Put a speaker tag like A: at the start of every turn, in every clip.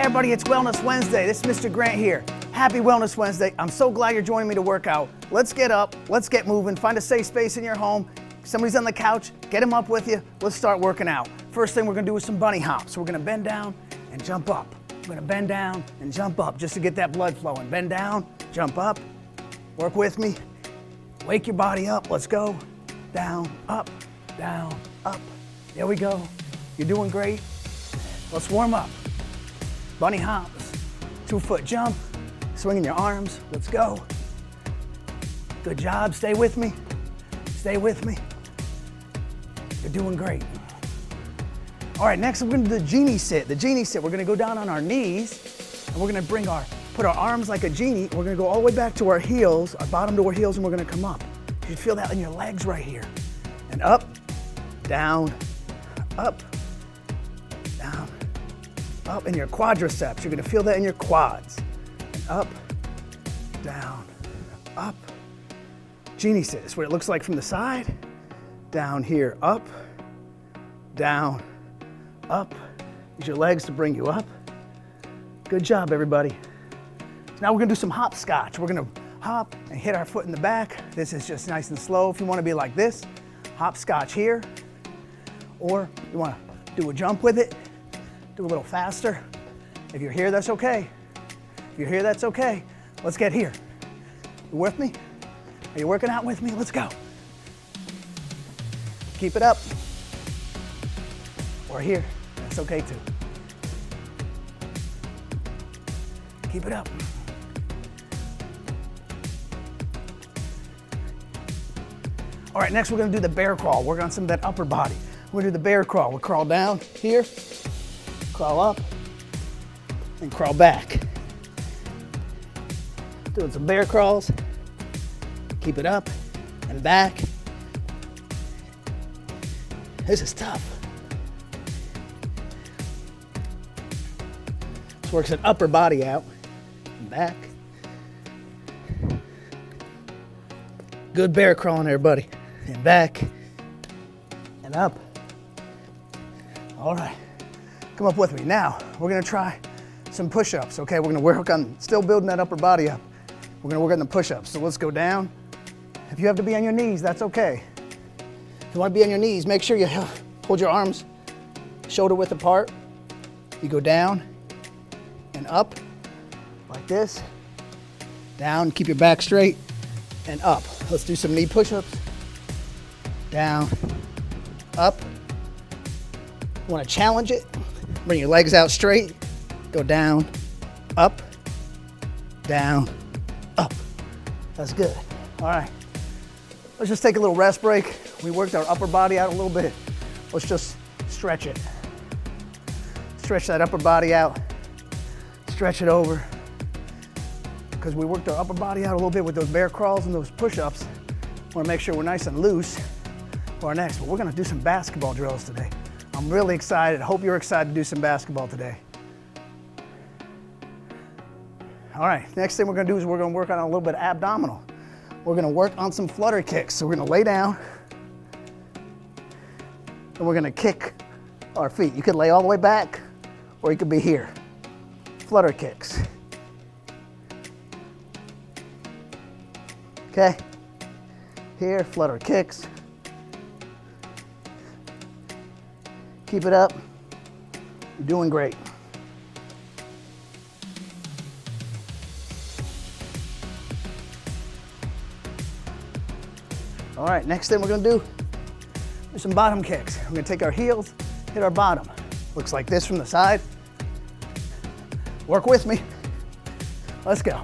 A: Hey everybody, it's Wellness Wednesday. This is Mr. Grant here. Happy Wellness Wednesday. I'm so glad you're joining me to work out. Let's get up, let's get moving, find a safe space in your home. Somebody's on the couch, get them up with you. Let's start working out. First thing we're gonna do is some bunny hops. We're gonna bend down and jump up. We're gonna bend down and jump up just to get that blood flowing. Bend down, jump up, work with me. Wake your body up, let's go. Down, up, down, up. There we go. You're doing great. Let's warm up. Bunny hops, 2-foot jump, swinging your arms, let's go. Good job, stay with me, stay with me. You're doing great. All right, next we're gonna do the Genie Sit. The Genie Sit, we're gonna go down on our knees and we're gonna put our arms like a genie. We're gonna go all the way back to our heels, our bottom to our heels, and we're gonna come up. You feel that in your legs right here. And up, down, up, down, up in your quadriceps. You're gonna feel that in your quads. And up, down, up. Genie Sit is what it looks like from the side. Down here, up, down, up. Use your legs to bring you up. Good job, everybody. So now we're gonna do some hopscotch. We're gonna hop and hit our foot in the back. This is just nice and slow. If you wanna be like this, hopscotch here. Or you wanna do a jump with it, do a little faster. If you're here, that's okay. If you're here, that's okay. Let's get here. You with me? Are you working out with me? Let's go. Keep it up. Or here, that's okay too. Keep it up. All right, next we're gonna do the bear crawl. Work on some of that upper body. We're gonna do the bear crawl. We'll crawl down here, crawl up, and crawl back. Doing some bear crawls. Keep it up and back. This is tough. This works an upper body out and back. Good bear crawling there, buddy. And back and up. All right, come up with me. Now, we're gonna try some push-ups, okay? We're gonna work on still building that upper body up. We're gonna work on the push-ups. So let's go down. If you have to be on your knees, that's okay. If you wanna be on your knees, make sure you hold your arms shoulder width apart. You go down and up like this. Down, keep your back straight, and up. Let's do some knee push-ups. Down, up. You wanna challenge it, bring your legs out straight, go down, up, down, up. That's good. All right, let's just take a little rest break. We worked our upper body out a little bit. Let's just stretch it. Stretch that upper body out, stretch it over. Because we worked our upper body out a little bit with those bear crawls and those push-ups. Wanna make sure we're nice and loose for our next, but we're gonna do some basketball drills today. I'm really excited. I hope you're excited to do some basketball today. All right, next thing we're gonna do is we're gonna work on a little bit of abdominal. We're gonna work on some flutter kicks. So we're gonna lay down and we're gonna kick our feet. You could lay all the way back or you could be here. Flutter kicks. Okay, here, flutter kicks. Keep it up. You're doing great. All right, next thing we're gonna do is some bottom kicks. We're gonna take our heels, hit our bottom. Looks like this from the side. Work with me. Let's go.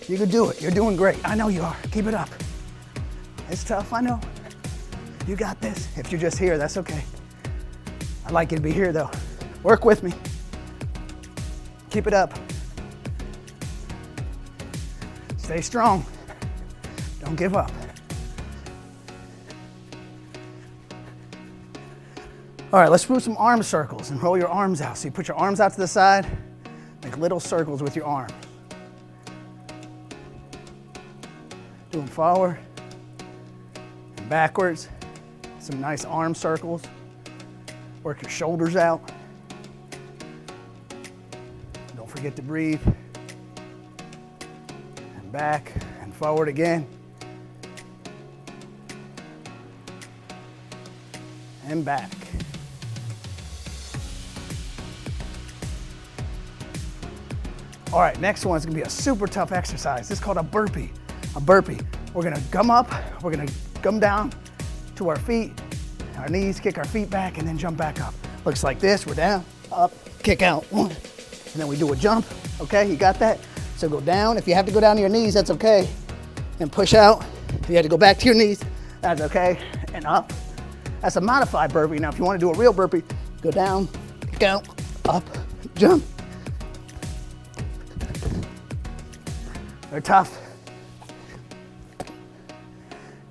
A: You can do it. You're doing great. I know you are. Keep it up. It's tough, I know. You got this. If you're just here, that's okay. I'd like you to be here though. Work with me. Keep it up. Stay strong. Don't give up. All right, let's do some arm circles and roll your arms out. So you put your arms out to the side, make little circles with your arms. Do them forward and backwards. Some nice arm circles. Work your shoulders out. forget to breathe. And back and forward again. And back. All right, next one is gonna be a super tough exercise. This is called a burpee. A burpee. We're gonna gum up, we're gonna gum down to our feet, our knees, kick our feet back, and then jump back up. Looks like this, we're down, up, kick out, one. And then we do a jump, okay, you got that? So go down, if you have to go down to your knees, that's okay. And push out, if you have to go back to your knees, that's okay, and up. That's a modified burpee. Now, if you wanna do a real burpee, go down, kick out, up, jump. They're tough.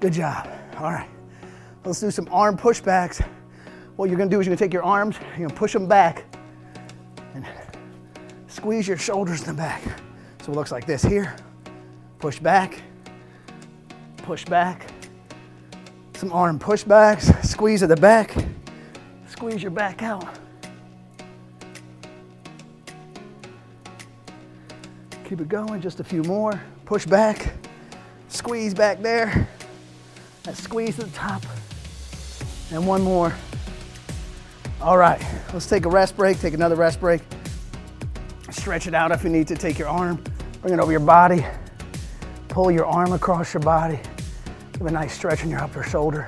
A: Good job. All right, let's do some arm pushbacks. What you're gonna do is you're gonna take your arms, you're gonna push them back and squeeze your shoulders in the back. So it looks like this here. Push back, some arm pushbacks, squeeze at the back, squeeze your back out. Keep it going, just a few more. Push back, squeeze back there. That squeeze at the top. And one more. All right, let's take a rest break, take another rest break. Stretch it out if you need to. Take your arm, bring it over your body. Pull your arm across your body. Give a nice stretch in your upper shoulder.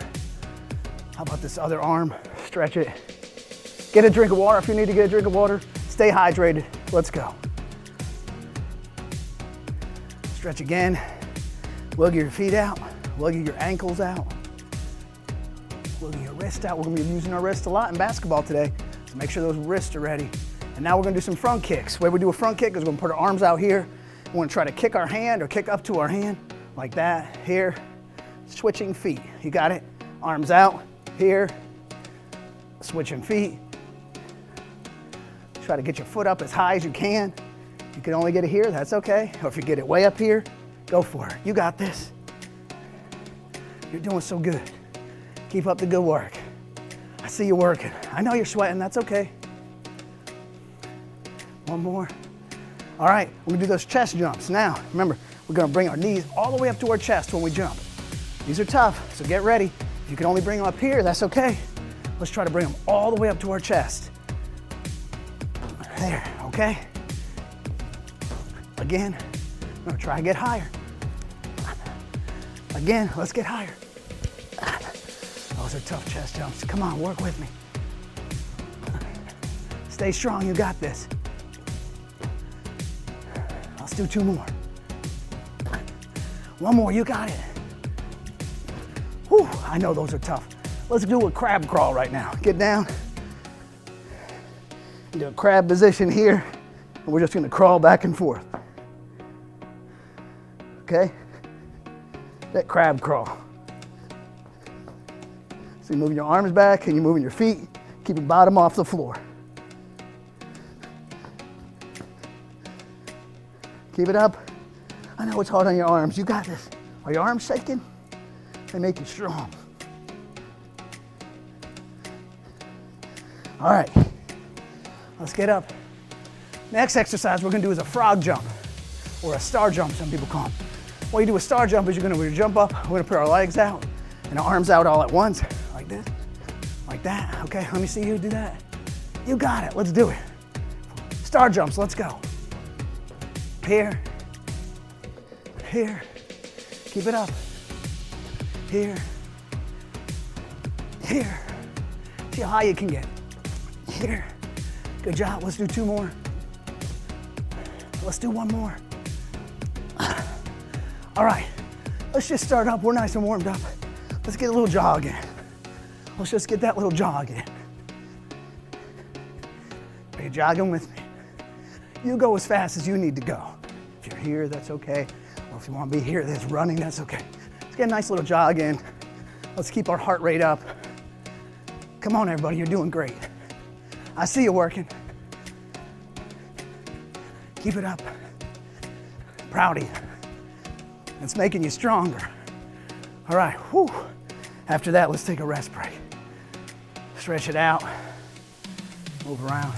A: How about this other arm? Stretch it. Get a drink of water if you need to get a drink of water. Stay hydrated. Let's go. Stretch again. Wiggle your feet out. Wiggle your ankles out. Wiggle your wrist out. We're gonna be using our wrists a lot in basketball today, so make sure those wrists are ready. And now we're gonna do some front kicks. The way we do a front kick is we're gonna put our arms out here. We wanna try to kick our hand or kick up to our hand, like that, here. Switching feet, you got it? Arms out, here. Switching feet. Try to get your foot up as high as you can. You can only get it here, that's okay. Or if you get it way up here, go for it. You got this. You're doing so good. Keep up the good work. I see you working. I know you're sweating, that's okay. One more. All right, we're gonna do those chest jumps. Now, remember, we're gonna bring our knees all the way up to our chest when we jump. These are tough, so get ready. If you can only bring them up here, that's okay. Let's try to bring them all the way up to our chest. There, okay? Again, I'm gonna try to get higher. Again, let's get higher. Those are tough chest jumps. Come on, work with me. Stay strong, you got this. Let's do two more. One more, you got it. Whew, I know those are tough. Let's do a crab crawl right now. Get down. Do a crab position here, and we're just gonna crawl back and forth. Okay? That crab crawl. So you're moving your arms back and you're moving your feet, keep your bottom off the floor. Keep it up. I know it's hard on your arms. You got this. Are your arms shaking? They make you strong. All right, let's get up. Next exercise we're gonna do is a frog jump, or a star jump, some people call them. What you do with star jump is we're gonna jump up, we're gonna put our legs out and our arms out all at once, like this, like that. Okay, let me see you do that. You got it, let's do it. Star jumps, let's go. Here, here, keep it up. Here, here. See how high you can get. Here, good job, let's do two more. Let's do one more. All right, let's just start up. We're nice and warmed up. Let's get a little jog in. Let's just get that little jog in. Are you jogging with me? You go as fast as you need to go. If you're here, that's okay. Or if you want to be here, that's running, that's okay. Let's get a nice little jog in. Let's keep our heart rate up. Come on, everybody, you're doing great. I see you working. Keep it up. Proud of you. It's making you stronger. All right, whew. After that, let's take a rest break. Stretch it out, move around.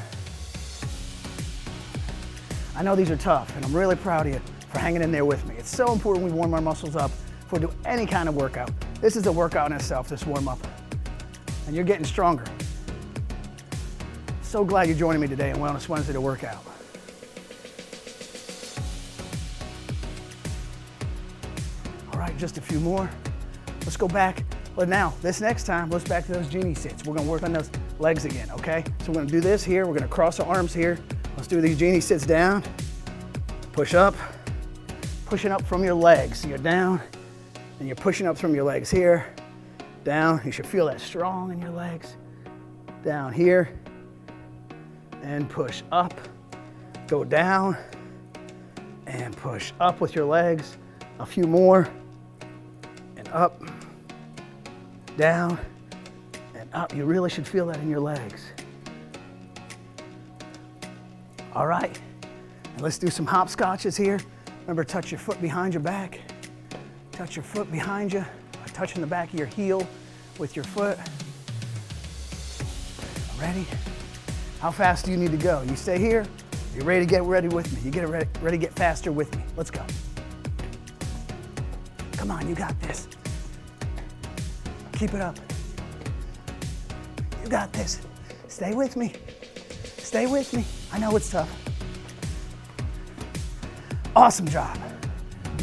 A: I know these are tough, and I'm really proud of you for hanging in there with me. It's so important we warm our muscles up before we do any kind of workout. This is a workout in itself, this warm up. And you're getting stronger. So glad you're joining me today on Wellness Wednesday to work out. All right, just a few more. Let's go back. But now, this next time, let's back to those Genie Sits. We're gonna work on those legs again, okay? So we're gonna do this here. We're gonna cross our arms here. Let's do these Genie Sits down. Push up, pushing up from your legs. So you're down, and you're pushing up from your legs here. Down, you should feel that strong in your legs. Down here, and push up. Go down, and push up with your legs. A few more, and up. Down and up. You really should feel that in your legs. All right, and let's do some hopscotches here. Remember, touch your foot behind your back. Touch your foot behind you, touching the back of your heel with your foot. Ready? How fast do you need to go? You stay here. You're ready to get ready with me. You get ready to get faster with me. Let's go. Come on, you got this. Keep it up. You got this. Stay with me. Stay with me. I know it's tough. Awesome job.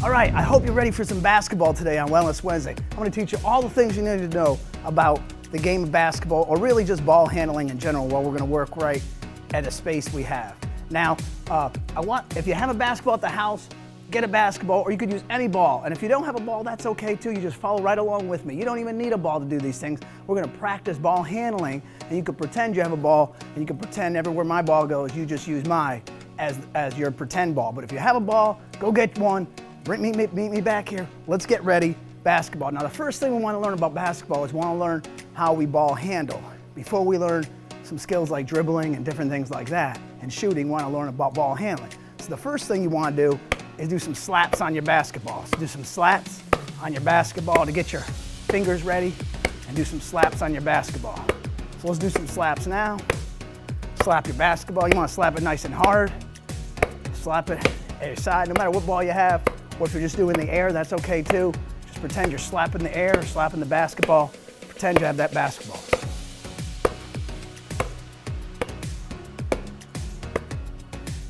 A: All right, I hope you're ready for some basketball today on Wellness Wednesday. I'm gonna teach you all the things you need to know about the game of basketball, or really just ball handling in general, while we're gonna work right at a space we have. Now, if you have a basketball at the house, get a basketball, or you could use any ball. And if you don't have a ball, that's okay too. You just follow right along with me. You don't even need a ball to do these things. We're gonna practice ball handling, and you can pretend you have a ball, and you can pretend everywhere my ball goes, you just use mine as your pretend ball. But if you have a ball, go get one, meet me back here. Let's get ready, basketball. Now the first thing we wanna learn about basketball is we wanna learn how we ball handle. Before we learn some skills like dribbling and different things like that, and shooting, we wanna learn about ball handling. So the first thing you wanna do is do some slaps on your basketball. So do some slaps on your basketball to get your fingers ready, and do some slaps on your basketball. So let's do some slaps now. Slap your basketball. You want to slap it nice and hard. Slap it at your side, no matter what ball you have, or if you're just doing the air, that's okay too. Just pretend you're slapping the air, slapping the basketball. Pretend you have that basketball.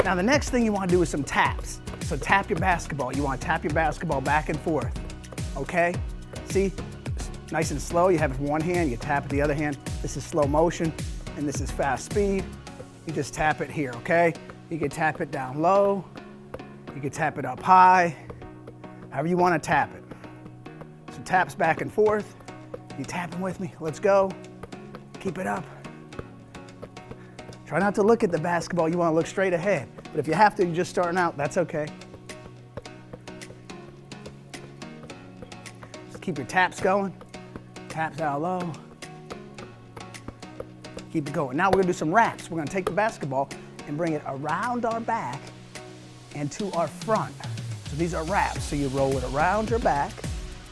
A: Now the next thing you want to do is some taps. So tap your basketball. You want to tap your basketball back and forth, okay? See, nice and slow. You have it with one hand, you tap it the other hand. This is slow motion, and this is fast speed. You just tap it here, okay? You can tap it down low. You can tap it up high, however you want to tap it. So taps back and forth. You tapping with me? Let's go. Keep it up. Try not to look at the basketball. You want to look straight ahead. But if you have to, you're just starting out, that's okay. Just keep your taps going. Taps down low. Keep it going. Now we're gonna do some wraps. We're gonna take the basketball and bring it around our back and to our front. So these are wraps. So you roll it around your back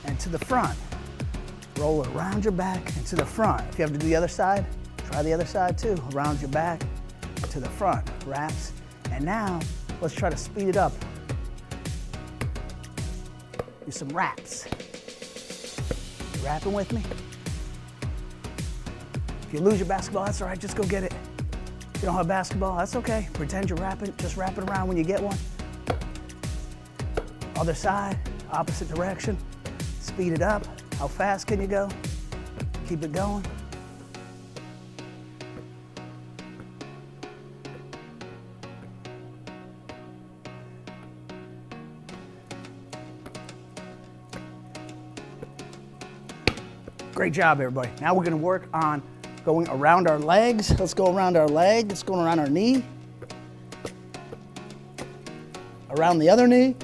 A: and to the front. Roll it around your back and to the front. If you have to do the other side, try the other side too. Around your back to the front. Wraps. And now, let's try to speed it up. Do some wraps. You rapping with me? If you lose your basketball, that's all right, just go get it. If you don't have a basketball, that's okay. Pretend you're rapping, just wrap it around when you get one. Other side, opposite direction. Speed it up. How fast can you go? Keep it going. Great job, everybody. Now we're gonna work on going around our legs. Let's go around our leg. Let's go around our knee. Around the other knee.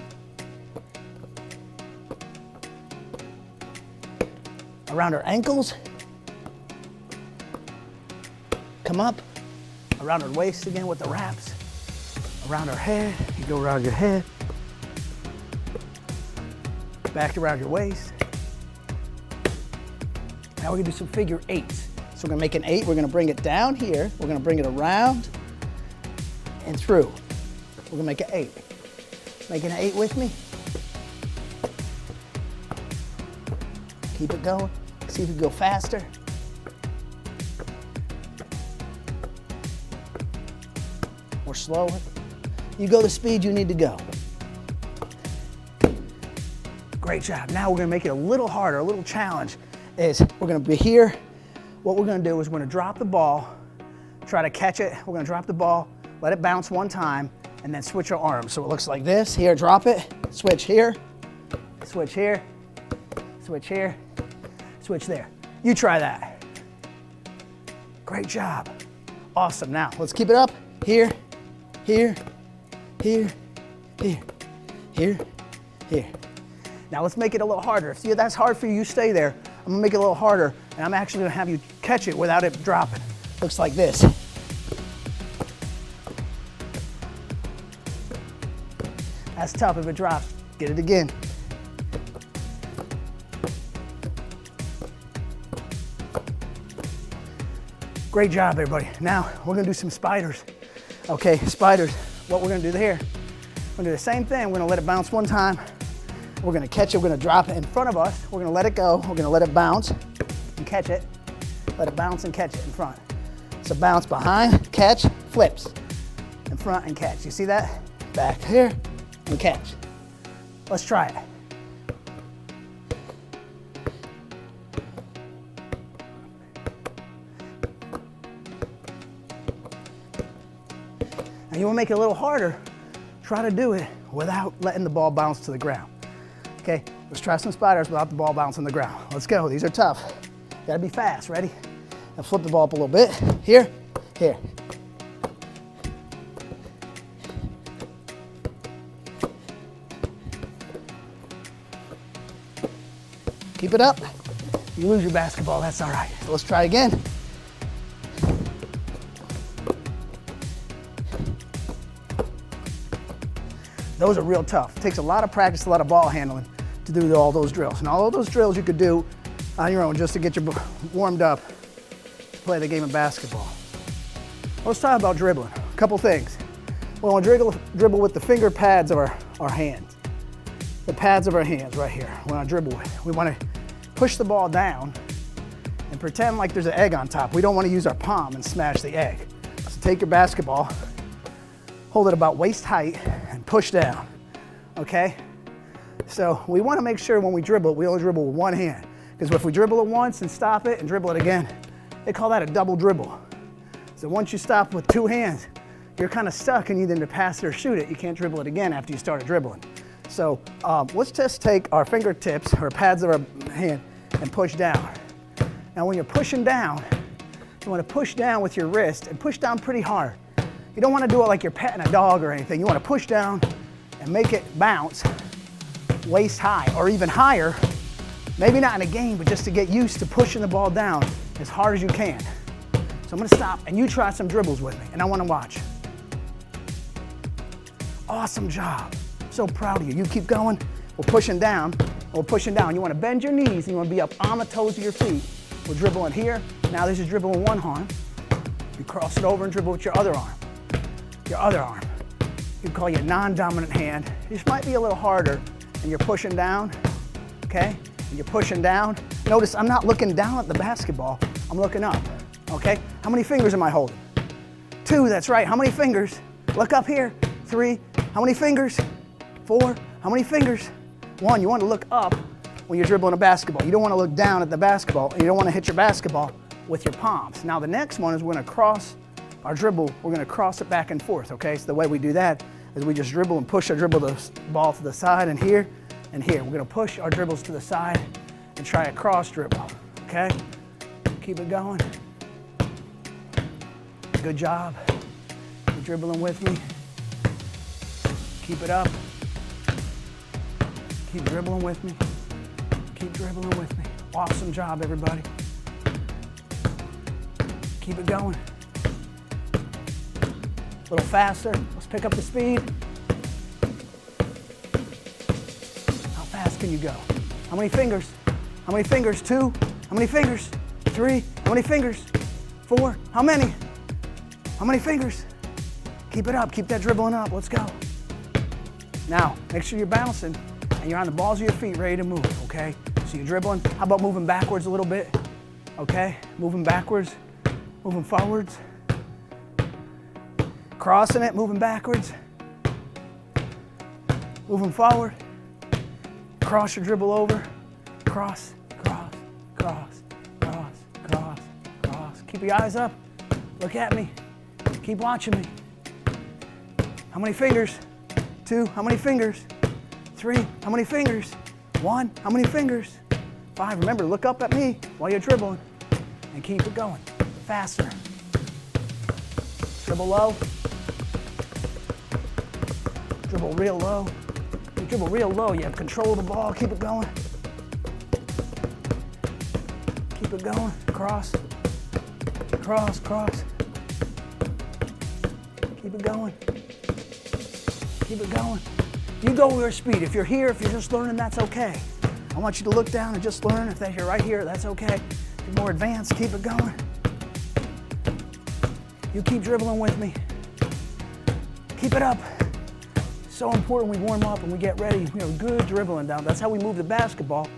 A: Around our ankles. Come up. Around our waist again with the wraps. Around our head. You go around your head. Back around your waist. Now we're gonna do some figure eights. So we're gonna make an 8, we're gonna bring it down here, we're gonna bring it around and through. We're gonna make it 8. Making an 8 with me. Keep it going. See if we can go faster. Or slower. You go the speed you need to go. Great job. Now we're gonna make it a little harder, a little challenge. Is we're gonna be here. What we're gonna do is we're gonna drop the ball, try to catch it. We're gonna drop the ball, let it bounce one time, and then switch our arms. So it looks like this. Here, drop it, switch here, switch here, switch here, switch there. You try that. Great job. Awesome. Now, let's keep it up. Here, here, here, here, here, here. Now let's make it a little harder. If that's hard for you, you stay there. I'm gonna make it a little harder, and I'm actually gonna have you catch it without it dropping. Looks like this. That's tough if it drops. Get it again. Great job, everybody. Now, we're gonna do some spiders. Okay, spiders. What we're gonna do here, we're gonna do the same thing. We're gonna let it bounce one time. We're gonna catch it, we're gonna drop it in front of us. We're gonna let it go. We're gonna let it bounce and catch it. Let it bounce and catch it in front. So bounce behind, catch, flips. In front and catch. You see that? Back here and catch. Let's try it. Now you wanna make it a little harder. Try to do it without letting the ball bounce to the ground. Okay, let's try some spiders without the ball bouncing on the ground. Let's go, these are tough. Gotta be fast, ready? Now flip the ball up a little bit. Here, here. Keep it up. You lose your basketball, that's all right. So let's try again. Those are real tough. It takes a lot of practice, a lot of ball handling to do all those drills. And all of those drills you could do on your own just to get you warmed up to play the game of basketball. Let's talk about dribbling. A couple things. We want to dribble with the finger pads of our hands. The pads of our hands right here. We want to dribble with. We want to push the ball down and pretend like there's an egg on top. We don't want to use our palm and smash the egg. So take your basketball, hold it about waist height, and push down, okay? So we want to make sure when we dribble, we only dribble with one hand. Because if we dribble it once and stop it and dribble it again, they call that a double dribble. So once you stop with two hands, you're kind of stuck and you either pass it or shoot it. You can't dribble it again after you started dribbling. So let's just take our fingertips or pads of our hand and push down. Now when you're pushing down, you want to push down with your wrist and push down pretty hard. You don't want to do it like you're petting a dog or anything. You want to push down and make it bounce waist high or even higher. Maybe not in a game, but just to get used to pushing the ball down as hard as you can. So I'm gonna stop and you try some dribbles with me and I wanna watch. Awesome job. So proud of you. You keep going. We're pushing down. We're pushing down. You wanna bend your knees and you wanna be up on the toes of your feet. We're dribbling here. Now this is dribbling one arm. You cross it over and dribble with your other arm. Your other arm. You call your non-dominant hand. This might be a little harder and you're pushing down, okay? And you're pushing down. Notice I'm not looking down at the basketball. I'm looking up, okay? How many fingers am I holding? 2, that's right. How many fingers? Look up here. 3. How many fingers? 4. How many fingers? 1. You want to look up when you're dribbling a basketball. You don't want to look down at the basketball. And you don't want to hit your basketball with your palms. Now the next one is we're going to cross our dribble. We're going to cross it back and forth, okay? So the way we do that is we just dribble and push our dribble the ball to the side and here and here. We're going to push our dribbles to the side and try a cross dribble, okay? Keep it going. Good job. You're dribbling with me. Keep it up. Keep dribbling with me. Keep dribbling with me. Awesome job, everybody. Keep it going. A little faster. Let's pick up the speed. How fast can you go? How many fingers? How many fingers? 2. How many fingers? 3. How many fingers? 4. How many? How many fingers? Keep it up. Keep that dribbling up. Let's go. Now, make sure you're bouncing and you're on the balls of your feet ready to move, okay? So you're dribbling. How about moving backwards a little bit? Okay, moving backwards, moving forwards. Crossing it, moving backwards. Moving forward. Cross your dribble over. Cross, cross, cross, cross, cross, cross. Keep your eyes up. Look at me. Keep watching me. How many fingers? 2, how many fingers? 3, how many fingers? 1, how many fingers? 5, remember, look up at me while you're dribbling and keep it going. Faster. Dribble low. Dribble real low. You dribble real low, you have control of the ball, keep it going. Keep it going. Cross. Cross, cross. Keep it going. Keep it going. You go with your speed. If you're here, if you're just learning, that's okay. I want you to look down and just learn. If you're right here, that's okay. If you're more advanced, keep it going. You keep dribbling with me. Keep it up. So important we warm up and we get ready. We have good dribbling down. That's how we move the basketball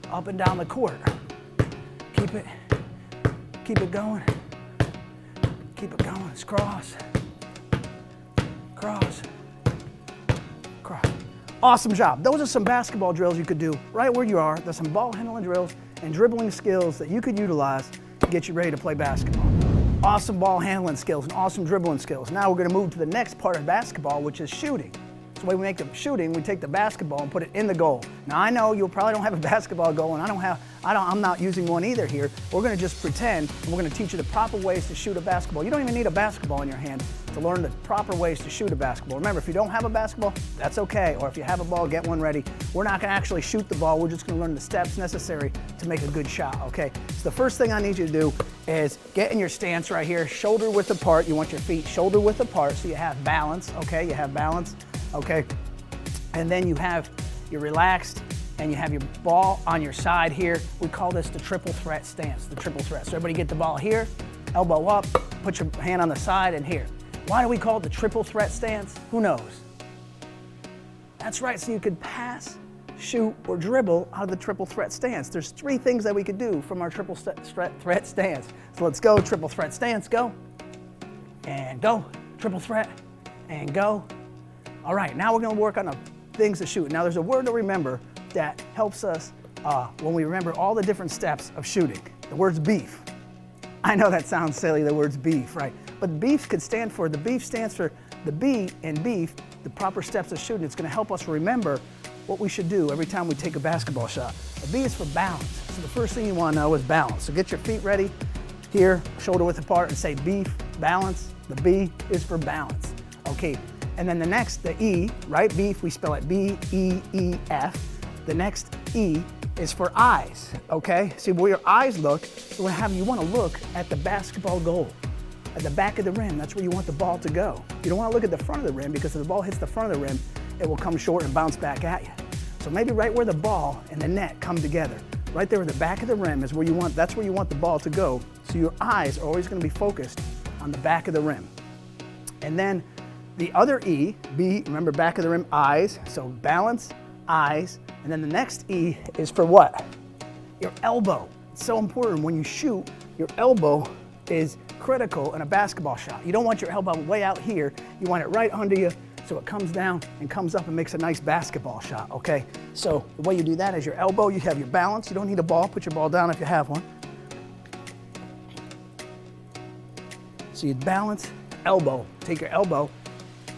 A: up and down the court. Keep it going. Keep it going. It's cross. Cross. Cross. Awesome job. Those are some basketball drills you could do right where you are. There's some ball handling drills and dribbling skills that you could utilize to get you ready to play basketball. Awesome ball handling skills and awesome dribbling skills. Now we're going to move to the next part of basketball, which is shooting. So the way we make the shooting, we take the basketball and put it in the goal. Now I know you probably don't have a basketball goal, and I'm not using one either here. We're going to just pretend, and we're going to teach you the proper ways to shoot a basketball. You don't even need a basketball in your hand to learn the proper ways to shoot a basketball. Remember, if you don't have a basketball, that's okay. Or if you have a ball, get one ready. We're not going to actually shoot the ball. We're just going to learn the steps necessary to make a good shot, okay? So the first thing I need you to do is get in your stance right here, shoulder width apart. You want your feet shoulder width apart so you have balance, okay? You have balance. Okay, and then you have your relaxed and you have your ball on your side here. We call this the triple threat stance, the triple threat. So everybody get the ball here, elbow up, put your hand on the side and here. Why do we call it the triple threat stance? Who knows? That's right, so you could pass, shoot, or dribble out of the triple threat stance. There's 3 things that we could do from our triple threat stance. So let's go, triple threat stance, go, and go, triple threat, and go. All right, now we're going to work on the things to shoot. Now there's a word to remember that helps us when we remember all the different steps of shooting. The word's beef. I know that sounds silly, the word's beef, right? But beef could stand for, the beef stands for the B in beef, the proper steps of shooting. It's going to help us remember what we should do every time we take a basketball shot. The B is for balance. So the first thing you want to know is balance. So get your feet ready here, shoulder width apart, and say beef, balance. The B is for balance. Okay. And then the next, the E, right? Beef, we spell it B-E-E-F. The next E is for eyes, okay? See where your eyes look, you want to look at the basketball goal, at the back of the rim. That's where you want the ball to go. You don't want to look at the front of the rim because if the ball hits the front of the rim, it will come short and bounce back at you. So maybe right where the ball and the net come together, right there at the back of the rim is where you want, that's where you want the ball to go. So your eyes are always going to be focused on the back of the rim. And then the other E, B, remember back of the rim, eyes, so balance, eyes, and then the next E is for what? Your elbow. It's so important when you shoot, your elbow is critical in a basketball shot. You don't want your elbow way out here, you want it right under you so it comes down and comes up and makes a nice basketball shot, okay? So the way you do that is your elbow, you have your balance, you don't need a ball, put your ball down if you have one. So you balance, elbow, take your elbow,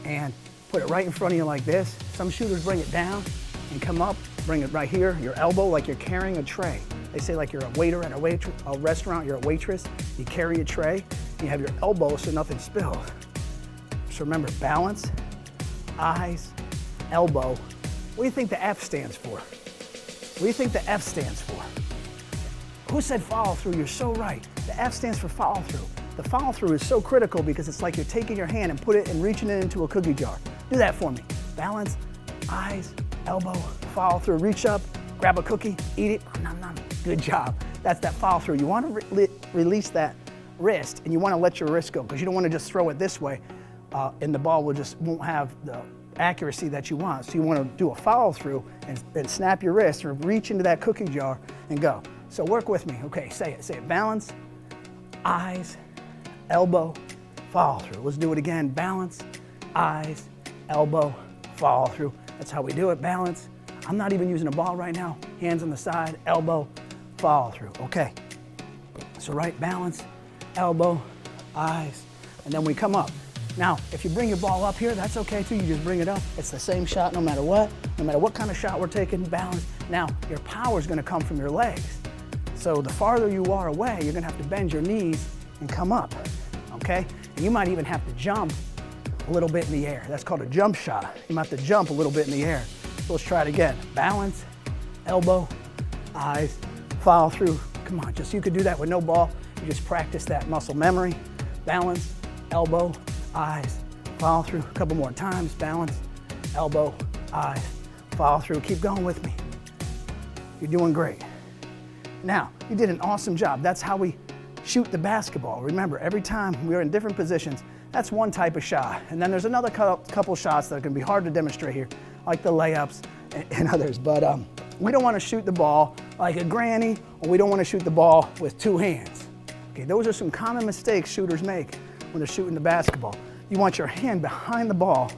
A: and put it right in front of you like this. Some shooters bring it down and come up, bring it right here, your elbow, like you're carrying a tray. They say like you're a waiter at a restaurant, you're a waitress, you carry a tray, and you have your elbow so nothing spills. So remember, balance, eyes, elbow. What do you think the F stands for? What do you think the F stands for? Who said follow through? You're so right. The F stands for follow through. The follow through is so critical because it's like you're taking your hand and put it and reaching it into a cookie jar. Do that for me. Balance, eyes, elbow, follow through. Reach up, grab a cookie, eat it. Nom, nom. Good job. That's that follow through. You want to release that wrist and you want to let your wrist go because you don't want to just throw it this way and the ball won't have the accuracy that you want. So you want to do a follow through and snap your wrist or reach into that cookie jar and go. So work with me. Okay, say it. Balance, eyes, elbow, follow through. Let's do it again. Balance, eyes, elbow, follow through. That's how we do it. Balance. I'm not even using a ball right now. Hands on the side, elbow, follow through. Okay. So right, balance, elbow, eyes, and then we come up. Now, if you bring your ball up here, that's okay too. You just bring it up. It's the same shot no matter what. No matter what kind of shot we're taking, balance. Now, your power is going to come from your legs. So the farther you are away, you're going to have to bend your knees and come up, okay? And you might even have to jump a little bit in the air. That's called a jump shot. You might have to jump a little bit in the air. So let's try it again. Balance, elbow, eyes, follow through. Come on, just you could do that with no ball. You just practice that muscle memory. Balance, elbow, eyes, follow through. A couple more times. Balance, elbow, eyes, follow through. Keep going with me. You're doing great. Now, you did an awesome job. That's how we shoot the basketball. Remember, every time we're in different positions, that's one type of shot. And then there's another couple shots that are going to be hard to demonstrate here, like the layups and others. But we don't want to shoot the ball like a granny, or we don't want to shoot the ball with two hands. Okay, those are some common mistakes shooters make when they're shooting the basketball. You want your hand behind the ball.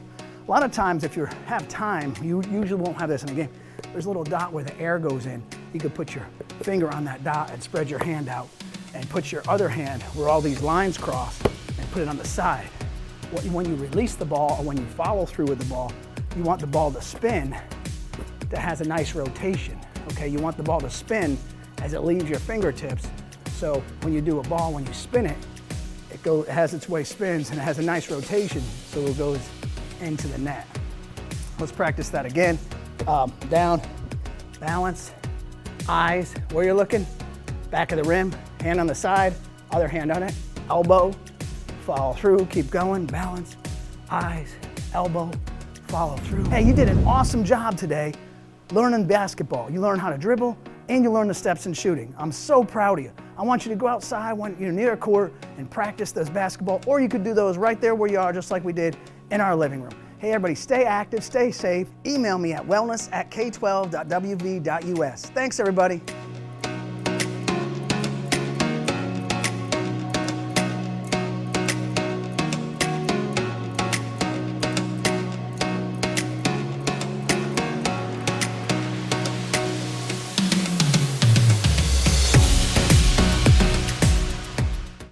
A: A lot of times, if you have time, you usually won't have this in a game. There's a little dot where the air goes in. You could put your finger on that dot and spread your hand out, and put your other hand where all these lines cross and put it on the side. When you release the ball or when you follow through with the ball, you want the ball to spin that has a nice rotation. Okay, you want the ball to spin as it leaves your fingertips. So when you do a ball, when you spin it, it has its way, spins, and it has a nice rotation, so it goes into the net. Let's practice that again. Down, balance, eyes, where you're looking, back of the rim, hand on the side, other hand on it, elbow, follow through, keep going, balance, eyes, elbow, follow through. Hey, you did an awesome job today learning basketball. You learned how to dribble and you learned the steps in shooting. I'm so proud of you. I want you to go outside when you're near a court and practice those basketball, or you could do those right there where you are, just like we did in our living room. Hey everybody, stay active, stay safe. Email me at wellness@k12.wv.us. Thanks everybody.